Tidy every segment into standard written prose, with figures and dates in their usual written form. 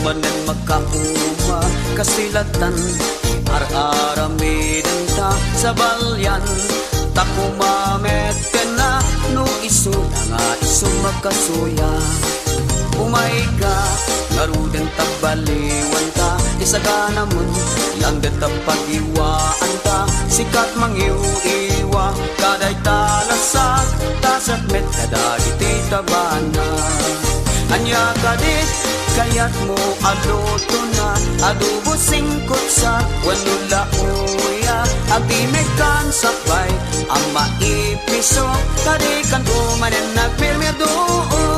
manen makauma kasilatan ar-aramiden ta sa balyan ta kumamet ka na no iso na nga iso makasuya umay ka ngarudan ta baliwan ta isaga naman lang deta pag-iwaan ta sikat mangiw-iwa kaday talasak tasat met kadagiti tabana anya kadit kayat mo aluto na adobo singkot sa wanula uya agimekan sakbay ang maipiso kadikan tumanen nagmirmir doon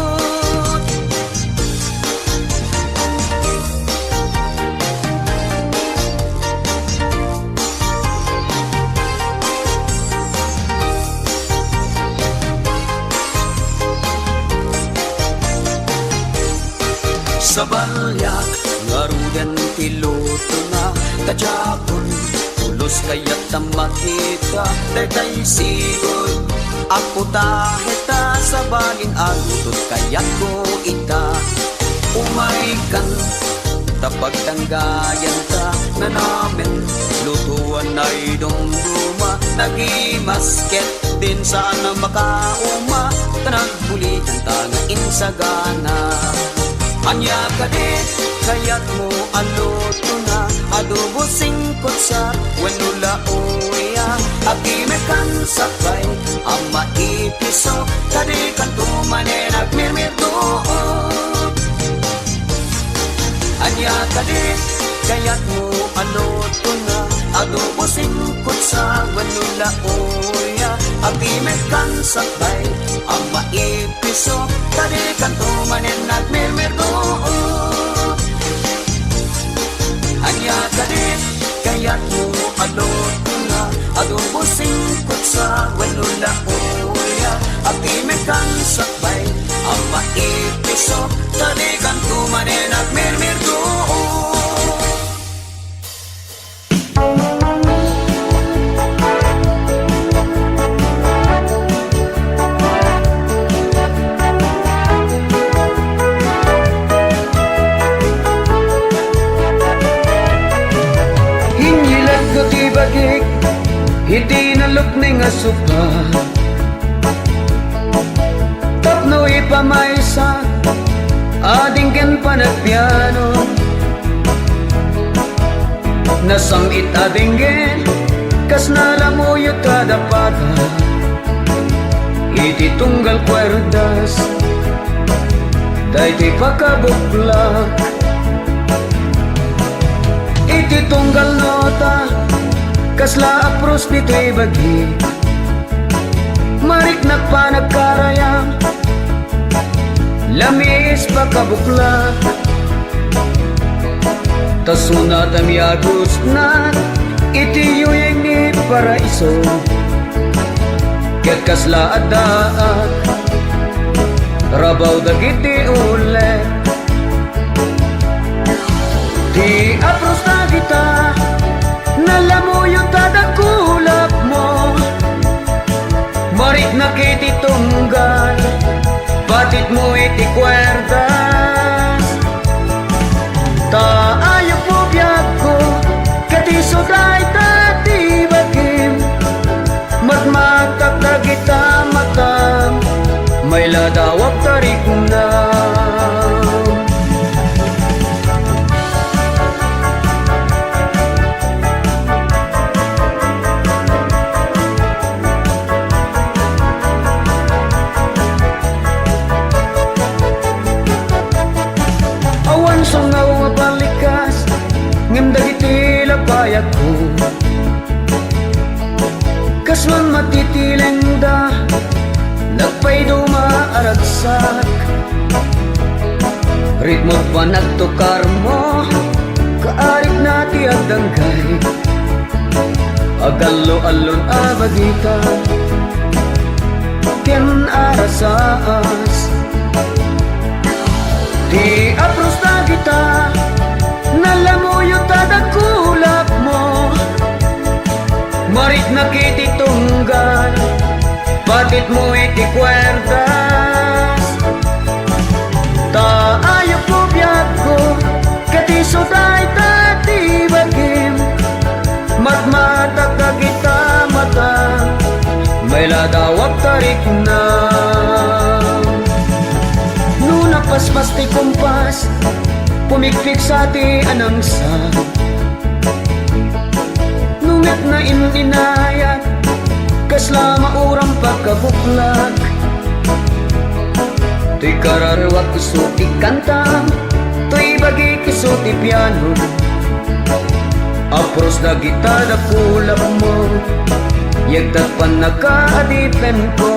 sa balyak ngarudan piloto na kadyapon tulos kaya't tamakita dayday sigod ako taheta sa balin agutot kaya't ko ita umaikan tapag tanggayan ta na namin lutuan ay dumduma nagimasket din sana makauma tanagbulitan ta nga insagana anya kadit kayat mo aluto na adobo singkot sa wanula uya agimekan sakbay ang maipiso kadikan tumanen agmirmir doon anya kadit kayat mo aluto na adobo singkot sa wanula uya agimekan sakbay ang maipiso kadikan tumanen agmirmir doon anya kadit kayat mo aluto na adobo singkot sa wanula uya agimekan sakbay ang maipiso kadikan tumanen agmirmir doon Hindi nalukning asupa Tapno ipamaysa Adinggan panagpiano Nasangit adinggan Kas nalamuyo tadapata Iti tunggal kwerdas Dayti pakabuklak Iti tunggal nota kasla apros dito'y bagi marik nagpanagkarayam lamis pakabukla tasuna tamiyagos na itiyuyeng ni paraiso ket kasla adaak rabaw dagiti ulet di apros na kita nalamuyo tadakulap mo marit nakiti tunggal batit mo iti kwerdas taayo po biyag ko katiso dahi tati bagim magmagtagtag kita matam may ladawag tarik na payag ko kaswan matitileng da nagpay dumaaragsak ritmo't pa nagtukar mo kaarik nati agdanggay agallo-allon abagita ken arasaas di apros na kita nalamuyo tadakulap mo marit nakiti tunggal batit mo iti kwerdas taayo po biyag ko suday tati bagim Matmata kagita mata May ladawag tarik na Nuna paspas ti kumpas Pumikpik sa ti anangsa Nungat na ininayat Kasla maurang pagkabuklag To'y kararwag kuso ti kanta To'y bagi kuso ti piano Apros na gita na kulap mo Yagtat pa nakaadipen ko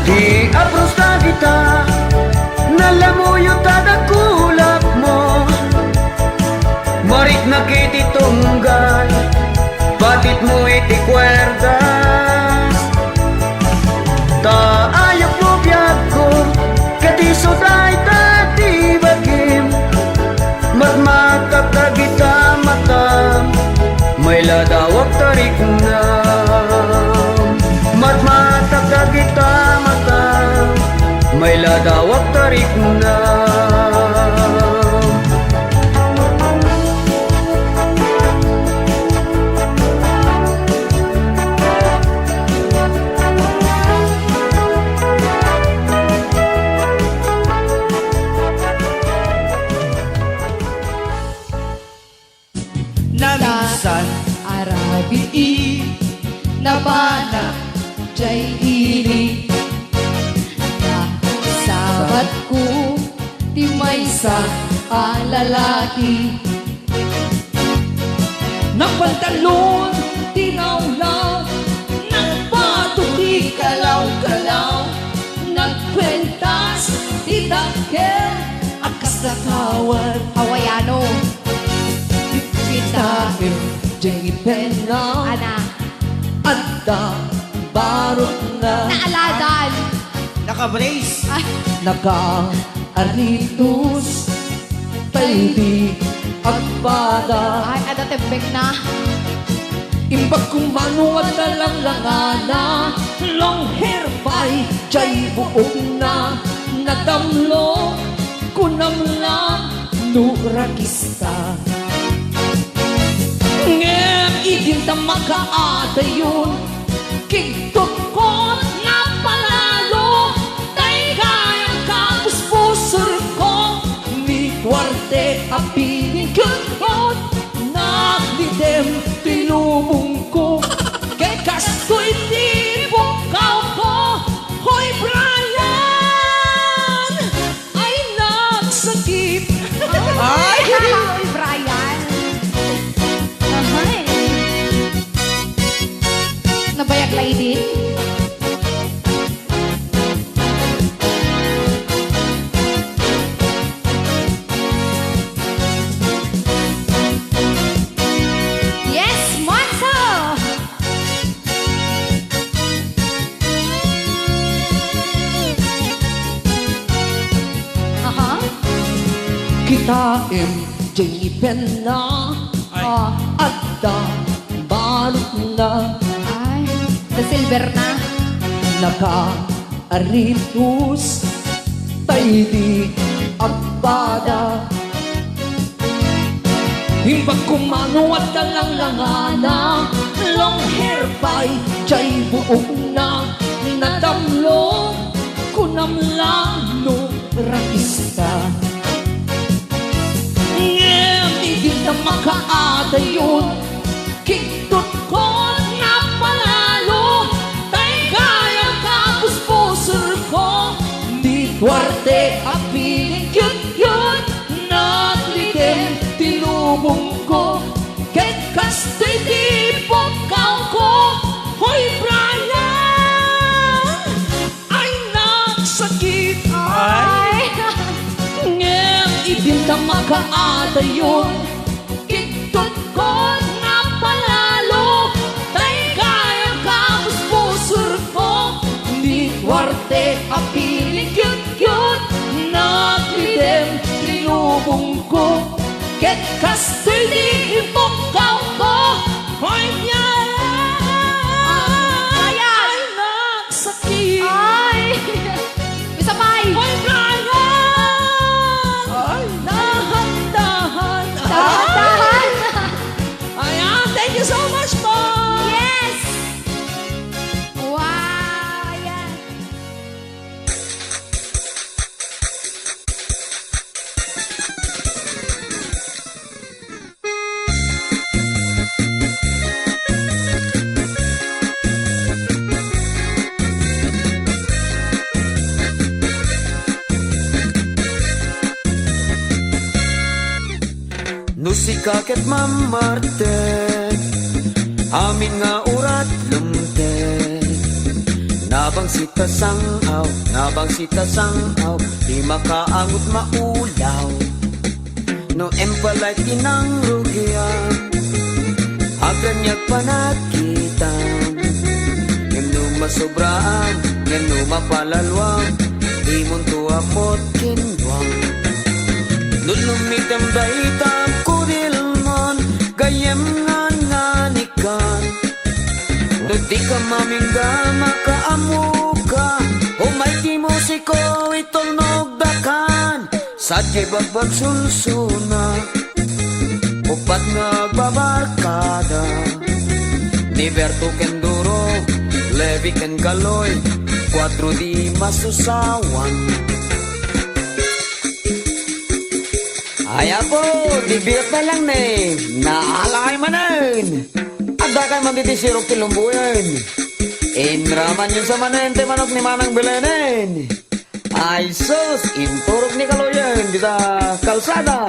Di apros na gita Nalamuyo tada kulap mo Marit na kiti tunggal Batit mo iti kwerdas Taayok mo biyag ko Kati suday tati bagim Magmata kagita mata May ladawag tarik na Magmata kagita mata May ladawag tarik na Minsan arabii Nabanak jay ini Na sabat ko Di may sa alalaki Nagpantalon Tinawlaw Nagpato di kalaw-kalaw Nagkwentas Di dakil Akas na kawad Hawaiano. Kita Jengi pena Ana. Adda Barot na Naaladan. Naka-brace. Ay, Naka-aritus Taydi Agbada ay, ada tembek na. Imbag kung manual na lang langana Long hair pa'y Jay buok na Nadamlo Kunamla Nurakista Ngem idinta makaada yun Kigtot ko na palalo Tay kayang kapuspusur ko Ni kwarte apiling kagod Naglidem tinumong ko Kay kastoy tibukaw ko Hoy Brian Ay nagsakit Ay, Ay, Brian. Ahay. Nabayak lady. Yes, Monso. Aha. Kita Jengi pena Oh. Adda Barot na Ay, the silver na. Naka-aritus Taydi Agbada Himbag kumano at talanglangana Long hair pa'y Jay buok na Nadamlo Kunamlang no rakista Ngem hindi na makaada yun Kigtot ko na palalo Tay kayang kapuspusur ko Di kwarte apiling yun Naglidem tinubong ko Kay kastoy di bukaw ko Hoy Brian Ay nagsakit Ay. Ngem idinta makaada yun Kigtot ko na palalo Tay kayang kapuspusur ko Di kwarte apiling yun Naglidem tinubong ko Ket kastoy di ibukaw ko Hoy Brian Ay nagsakit Ay. Isa pa ay. Hoy Brian Ay Musika ket mamarte amin nga urat lumte nabang sita sangaw di makaangot maulaw no empalay tinang rugian agan niyag panakitan ngano masobraan ngano mapalalwang di mon tuapot kinwang nulumitam daitam kudilmon gayem nganikan no di ka mamingga makaamuka o may di musiko itulnog dakan sadye bagbag sulsuna upat nagbabarkada ni Berto Kenduro Levi Ken Kaloy 4 di masusawan Aya po, bibiyot na lang ne. Naalakay manin. Ada kay magtitisirok tilumbuyan. Inraman yun sa manente manok ni Manang Belenen. Ay sus, inturok ni Kaloyan di sa kalsada.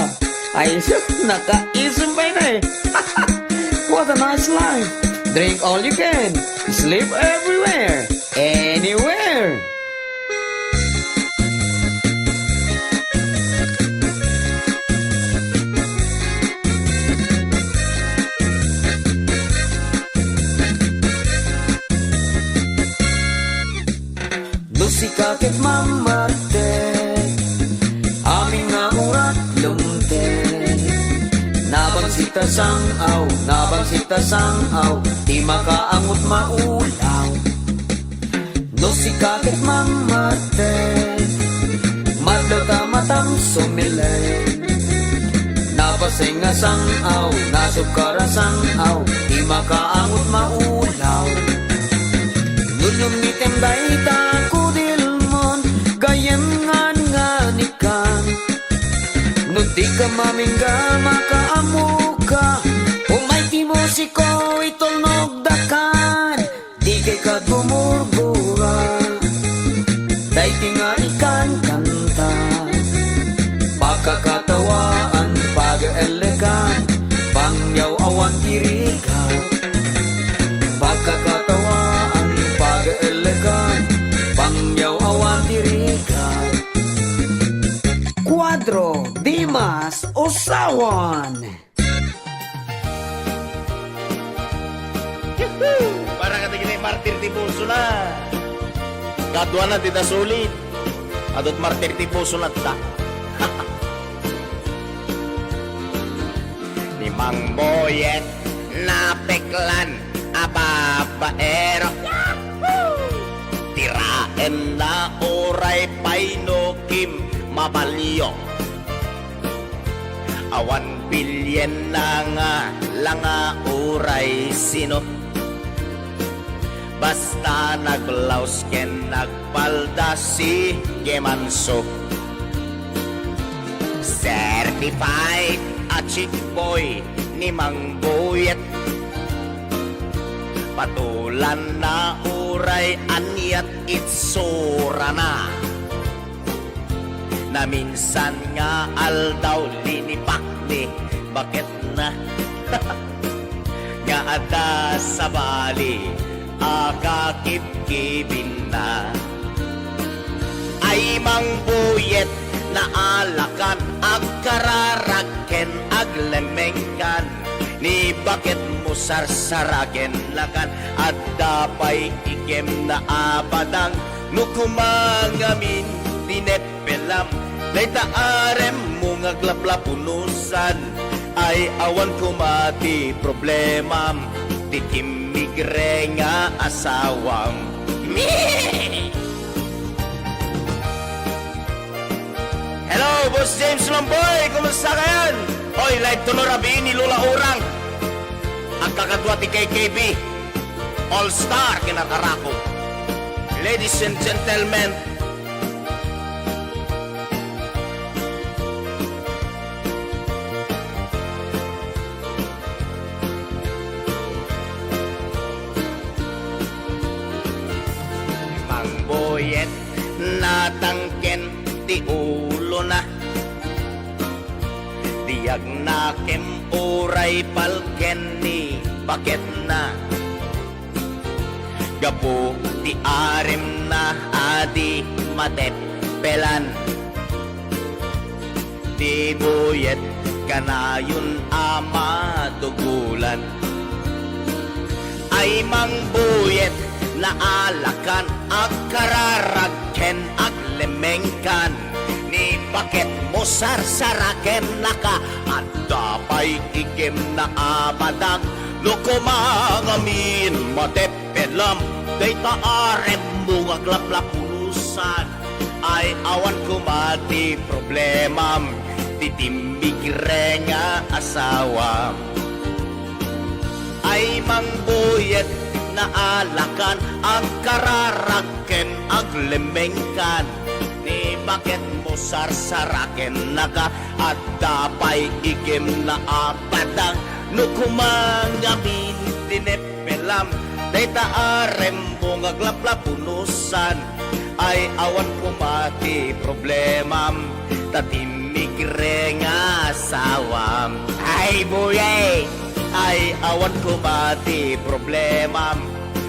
Ay sus, nakaisip pa yun eh. What a nice life. Drink all you can. Sleep everywhere. Anywhere. Musika ket mamarte amin nga urat lumte nabang sita sangaw di makaangot maulaw musika ket mamarte madlaw ta matang sumilay napasinga sangaw nasukara sangaw di makaangot maulaw nulum nitem daita gayem nganikan no di ka mamingga makaamuka umay ti musiko itulnog dakan di kay ka tumurgura day tinganikan kanta pagkakatawaan pag-elekan pangyaw awan tirikan pagkakatawaan pag-elekan pangyaw awan tirikan Cuadro Dimas Usawan Para ka tigil martir ti puso na. Kadwa na tita sulit. Adot martir ti puso na ta. Ni Mang Boyet na peklan ababaero. Tiraen na oray painokim mabalyo. Awan bilyen na nga langa oray sinot. Basta naglaus ken nagpalda si Gemanso. Certified a chick boy ni Mang Boyet. Patulan na uray anyat itsura na. Na minsan nga aldaw linipak ni bakit na. Nga ada sa bali akakip-kibin na ay Mang Boyet na alakan agkararaken aglemengkan ni bakit mo sarsaraken lakan at dapay ikem na abadang nukumangamin dinepelam day taarem mo ngaglaplapunusan ay awan kumati problemam tikim migre nga asawam. Hello, Boss James Lamboy! Kumusta ka yan? Oy, like to Norabi ni Lula Urang. Ang kakadwa ti KKB. All-star kinakarako. Ladies and gentlemen, Boyet natangken ti ulo na diag nakem uray palken ni bakit na gapo ti arim na adi mateppelan ti buyet kanayon ama dugulan ay mangbuyet na alakan ag kararagken ag lemengkan ni bakit mo sarsaraken naka at dapay ikim na abadag lukumangamin mateppelam day taarem mo aglaplapunusan ay awan kumati problemam titimigre nga asawa ay mangbuyet na alakan ang kararaken ag lemengkan ni bakit mo sarsaraken naka at dapay ikim na apadang nukumangamin tineppelam day taarem mong aglaplapunusan ay awan kumati problemam tatimigre nga asawam ay buyay ay awan kumati problemam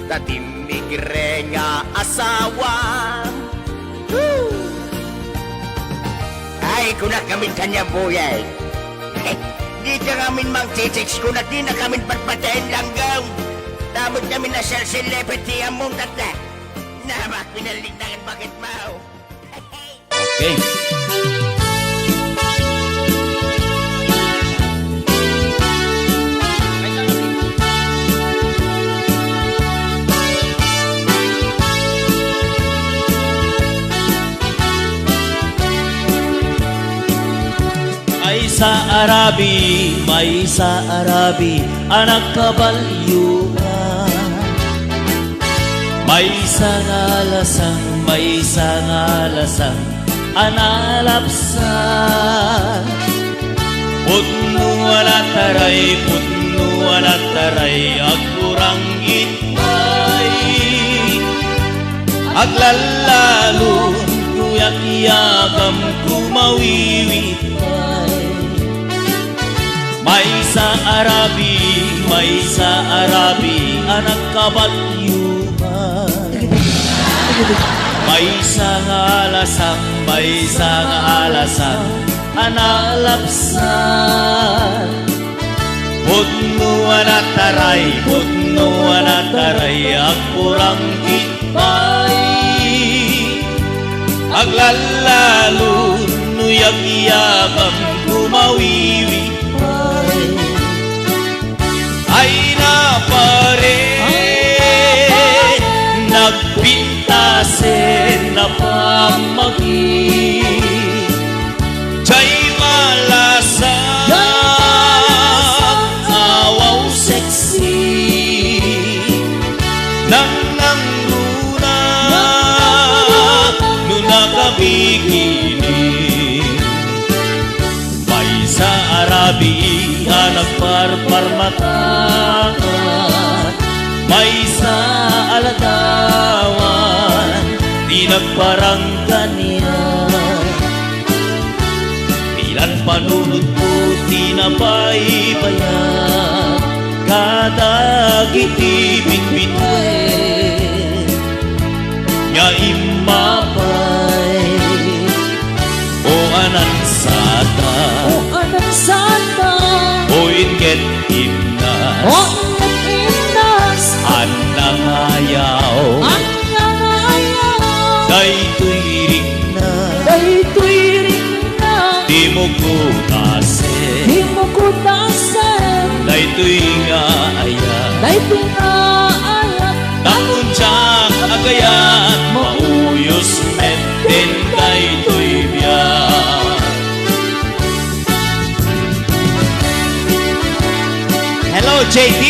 tatimigre nga asawam ay kunak kami kanya buyay di ka kami mang titiks kunak di na kami patpatayin langgaw tamod kami na celebrity among tatla namak pinalig na bakit mau Okay. May sa Arabi, anak kabalyuan. May sa ngalasang, analapsan. Putno alataray, agkurang itay. Aglalalo, kuyak-iyagam kumawiwitay. May sa Arabi, anak kabalyuhan. May sa ngalasang, analapsan. Putno alataray, agkurang itay. Aglalalo, nuyak-iyagam kumawiwi. Ay napare, nagpintasen na pamagi. Jay malasang, awaw sexy. Nang runa, nunakabikini. May sa Arabi, anak parparmatan. May sa aladawan, di nagparanggan niya. Bilan panunod po, di nabaybayan. Kadagitibing bitwen, nya imapay. O anan sata, o inget imnas, anang ayaw, daytoy ring na, di mo kutasen, daytoy nga ayat, nakunjang agayat, mauyos meten daytoy biyak. Hello, JD!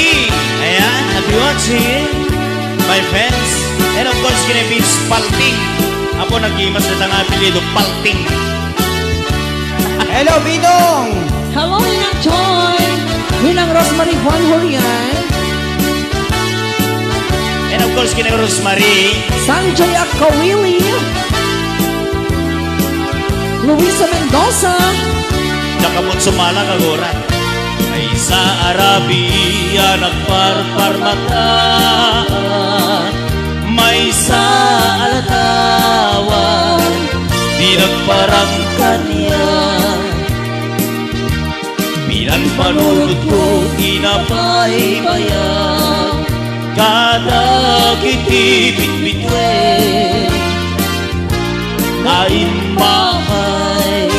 Ayan, happy watching, my friends. And of course, kinabis Palting. Apo nag-imas na tanga apelido, Palting. Hello, Bidong! Hello, Inang Joy! Inang Rosemary Juan Julian. And of course, kinang Rosemary. Sanjay Akawili. Luisa Mendoza. Nakamot sumalang agora. Ay sa Arabia nagparparmataan, may sa alatawan di nagparang kanya. Bilang panunod ko inabay-bayan, kada kitibit-bitwen ain mahay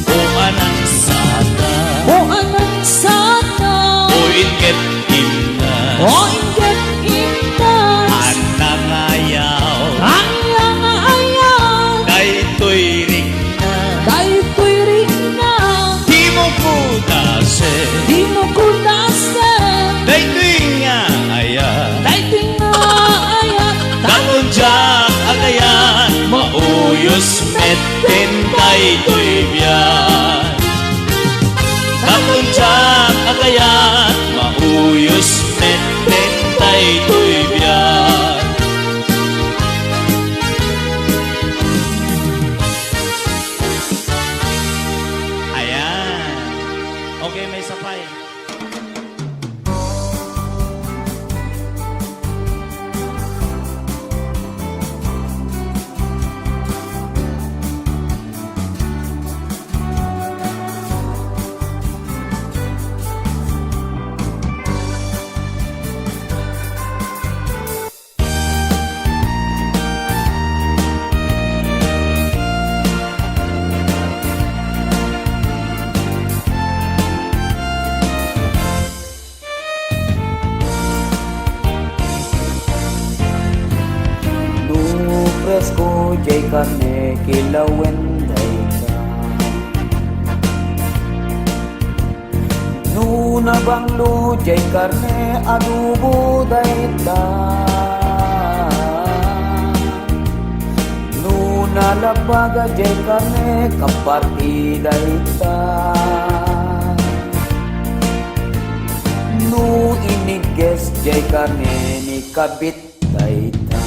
o anang sata O anang sana, o inget imnas o inget intas, anang ayaw ang iyang ayaw, daytoy ring na kay tuwiring na, di mo kudase di mo kudasan, daytoy nga ayan kay tingaayat, katunjak agayan mauyos metten daytoy biyan. Katunjak agayan mauyos metten daytoy biyan. Ayan. Okay, may sapay. Nu presko jay karne kilawen day ka. Nu nabanglo jay karne adubo day ta. Nu nalapaga jay karne kaparti day ta. Nu iniges jay karne ni kabit day ta.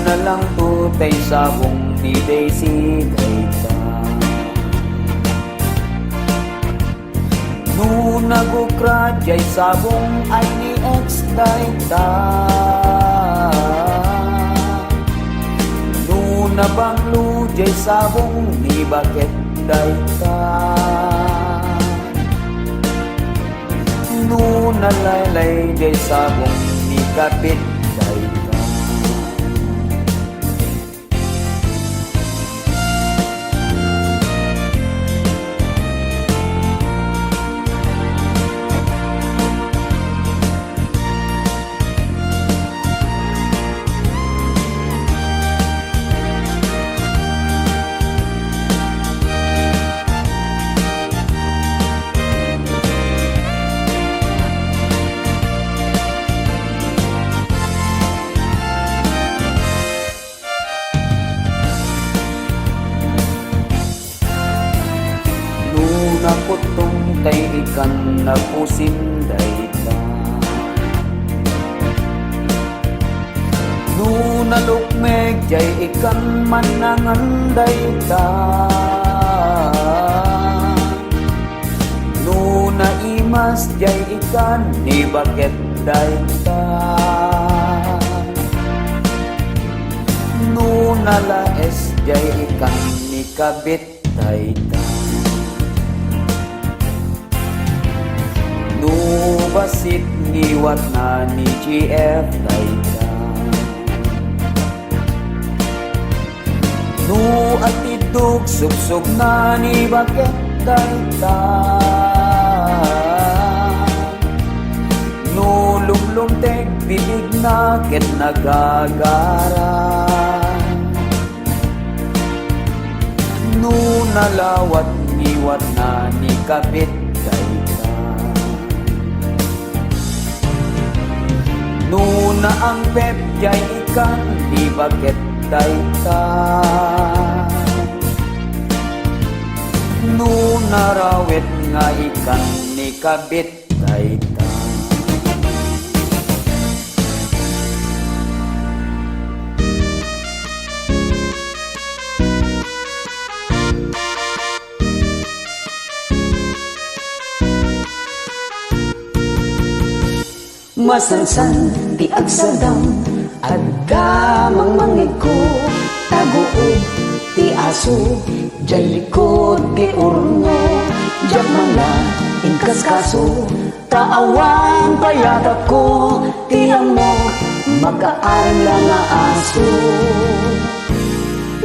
Na lang tutay sabong ni Daisy Dayta. Nu nagukra jay sabong ay ni ex Dayta. Nu nabanglo jay sabong ni Bakit Dayta. Nu nalaylay jay sabong ni Kapit Dayta. Naputong tay ikan na pusim dayta. Nu nalukmeg jay ikan manangan dayta. Nu naimas jay ikan ni Bakit dayta. Nu nalaes jay ikan ni Kabit dayta. Nu basit ngiwat na ni GF dayta. Nu atidog subsub na ni Bakit dayta. Nu lumlumteg bibig na ket nagagara. Nu nalawat ngiwat na ni Kabit dayta. Nu na ang pep jay ikan di Bakit dayta. Nu narawet nga ikan ni Kabit dayta. Masansan ti agsadam adda mangmangig ko taguog ti aso jay likod ti urno jak mga inkaskaso taawan payatap ko tiyang mo magkaaral lang nga aso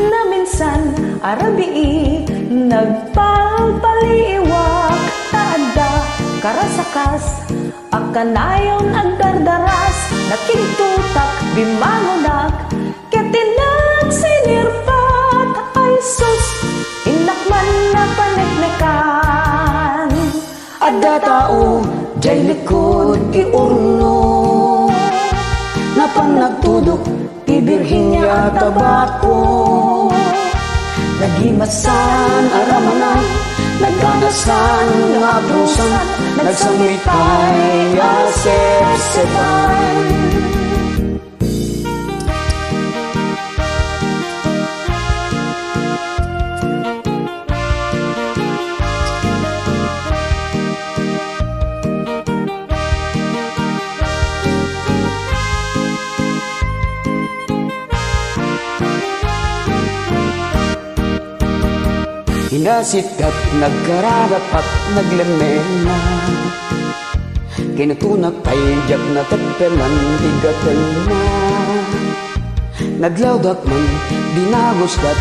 na minsan arabii nagpapaliwak taada karasakas akanayon agdardaras nakitutak bimangunak ketinag sinirpat ay sus inakman na paneknekan adda tao jay likod ti urno napan nagtudok ti birhinya tabako nagimasan aramanan nagkanasan nga brusan nagsamitay asep-sepan Hinasikat, nagkaragat at naglemena Kinutunak ay jak na tapelan tigatan na Naglawdak man, dinaguskat,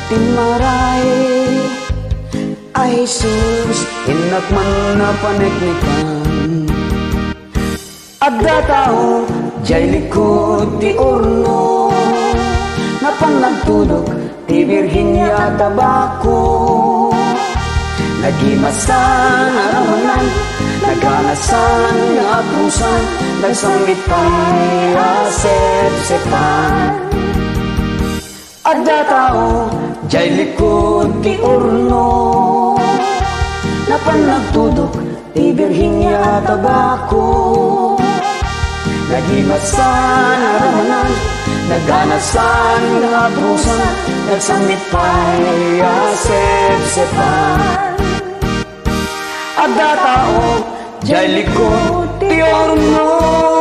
timaray Ay sus, inakman na paneknikan Adda tao, jay likod ti urno Napan nagtulog, ti Virginia tabako nagimasan aramanan naganasan nga pusan nagsambit pa'y asep-sepan adda tao jay likod ti urno napan nagtudok ti Virginia tabako nagimasan aramanan naganasan nga pusan nagsamit pa'y asep-sepan adda tao jay likod ti urno